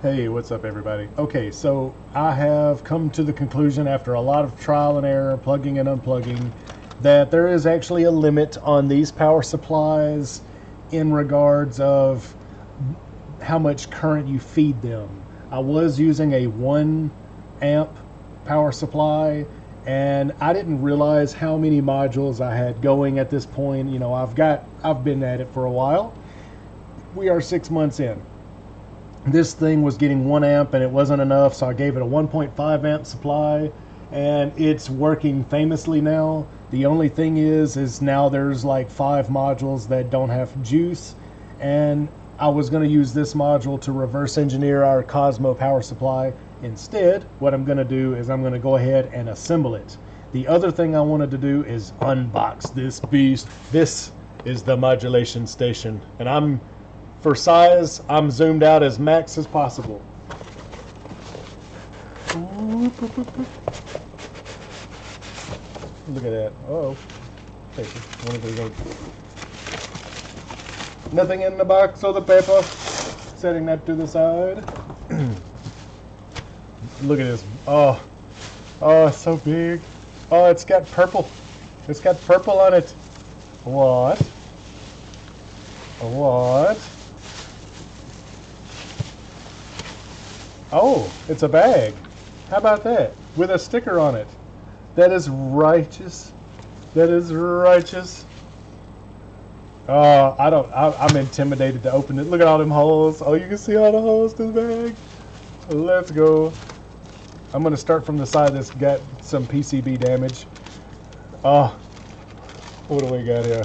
Hey, what's up everybody? Okay, so I have come to the conclusion after a lot of trial and error, plugging and unplugging, that there is actually a limit on these power supplies in regards of how much current you feed them. I was using a 1 amp power supply and I didn't realize how many modules I had going at this point. You know, I've been at it for a while. We are 6 months in. This thing was getting 1 amp and it wasn't enough, so I gave it a 1.5 amp supply and it's working famously now. The only thing is now there's like 5 modules that don't have juice, and I was going to use this module to reverse engineer our Kosmo power supply. Instead, what I'm going to do is I'm going to go ahead and assemble it. The other thing I wanted to do is unbox this beast. This is the modulation station, and for size, I'm zoomed out as max as possible. Look at that. Uh-oh. Nothing in the box or the paper. Setting that to the side. Look at this. Oh, it's so big. Oh, it's got purple. It's got purple on it. What? What? Oh, it's a bag. How about that? With a sticker on it. That is righteous. That is righteous. I'm intimidated to open it. Look at all them holes. Oh, you can see all the holes to the bag. Let's go. I'm going to start from the side that's got some PCB damage. Oh, what do we got here?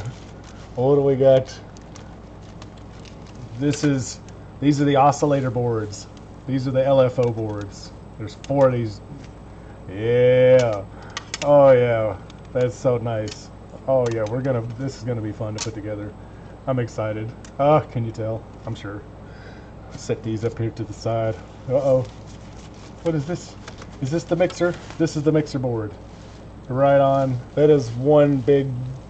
What do we got? These are the oscillator boards. These are the LFO boards. There's 4 of these. Yeah. Oh yeah. That's so nice. Oh yeah, this is gonna be fun to put together. I'm excited. Can you tell? I'm sure. Set these up here to the side. Uh-oh. What is this? Is this the mixer? This is the mixer board. Right on. That is one big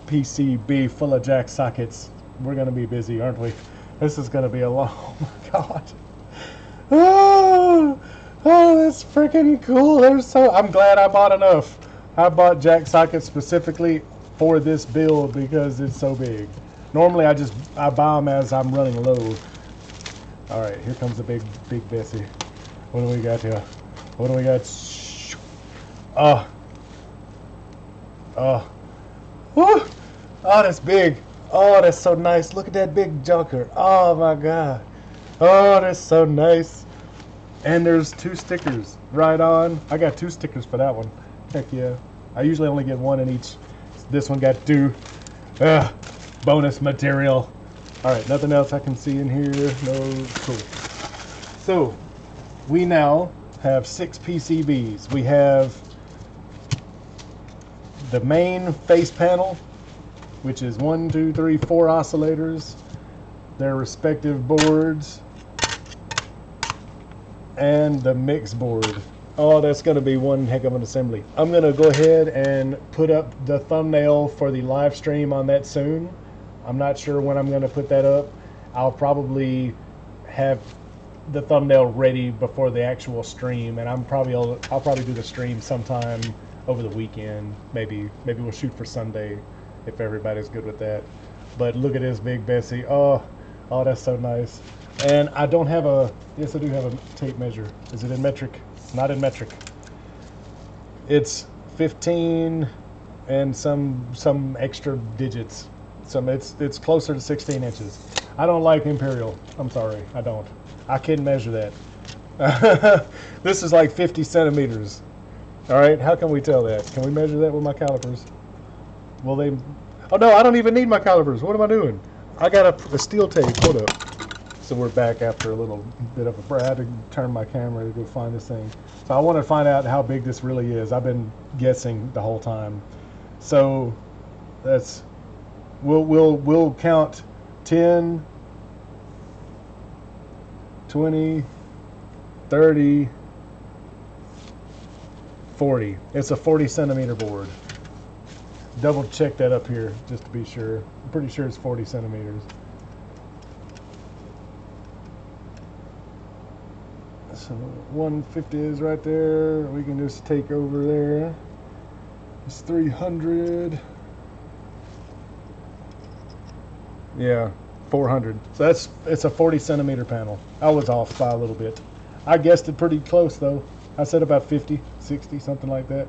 PCB full of jack sockets. We're gonna be busy, aren't we? This is gonna be a long, oh my god. Oh, that's freaking cool. I'm glad I bought enough. I bought jack sockets specifically for this build because it's so big. Normally I buy them as I'm running low. All right, here comes the big Bessie. What do we got here? What do we got? Oh, that's big. Oh, that's so nice. Look at that big junker. Oh my god. Oh, that's so nice. And there's 2 stickers. Right on. I got 2 stickers for that one. Heck yeah. I usually only get 1 in each. This one got 2. Bonus material. Alright, nothing else I can see in here. No. Cool. So, we now have 6 PCBs. We have the main face panel, which is 1, 2, 3, 4 oscillators, their respective boards, and the mix board. Oh, that's going to be one heck of an assembly. I'm going to go ahead and put up the thumbnail for the live stream on that soon. I'm not sure when I'm going to put that up. I'll probably have the thumbnail ready before the actual stream, and I'll probably do the stream sometime over the weekend. Maybe we'll shoot for Sunday if everybody's good with that. But look at this big Bessie. Oh, that's so nice. And I don't have yes, I do have a tape measure. Is it in metric? Not in metric. It's 15 and some extra digits. It's closer to 16 inches. I don't like imperial. I'm sorry, I don't. I can't measure that. This is like 50 centimeters. All right, how can we tell that? Can we measure that with my calipers? Will they? Oh no, I don't even need my calipers. What am I doing? I got a steel tape. Hold up. So we're back after a little bit of a break. I had to turn my camera to go find this thing. So I want to find out how big this really is. I've been guessing the whole time. So that's we'll count 10, 20, 30, 40. It's a 40 centimeter board. Double check that up here just to be sure. I'm pretty sure it's 40 centimeters. So 150 is right there. We can just take over there. It's 300. Yeah, 400. So it's a 40 centimeter panel. I was off by a little bit. I guessed it pretty close though. I said about 50, 60, something like that.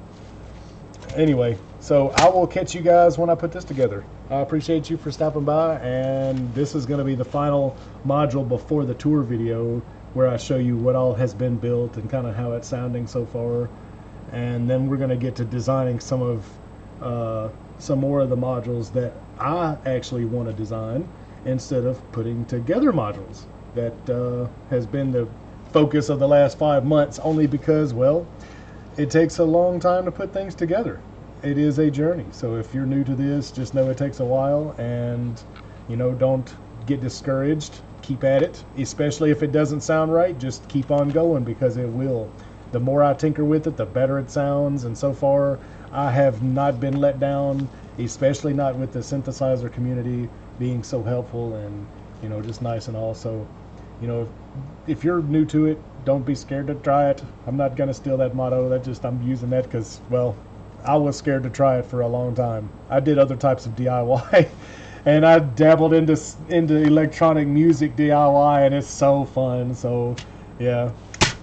Anyway, so I will catch you guys when I put this together. I appreciate you for stopping by, and this is going to be the final module before the tour video where I show you what all has been built and kind of how it's sounding so far. And then we're going to get to designing some more of the modules that I actually want to design instead of putting together modules. That has been the focus of the last 5 months, only because, well, it takes a long time to put things together. It is a journey. So if you're new to this, just know it takes a while, and don't get discouraged. Keep at it, especially if it doesn't sound right. Just keep on going, because it will. The more I tinker with it, the better it sounds, and so far I have not been let down, especially not with the synthesizer community being so helpful and just nice and all. So if you're new to it, don't be scared to try it. I'm not going to steal that motto. I'm using that because, well, I was scared to try it for a long time. I did other types of DIY and I dabbled into electronic music DIY, and it's so fun. So yeah,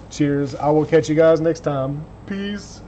cheers. I will catch you guys next time. Peace.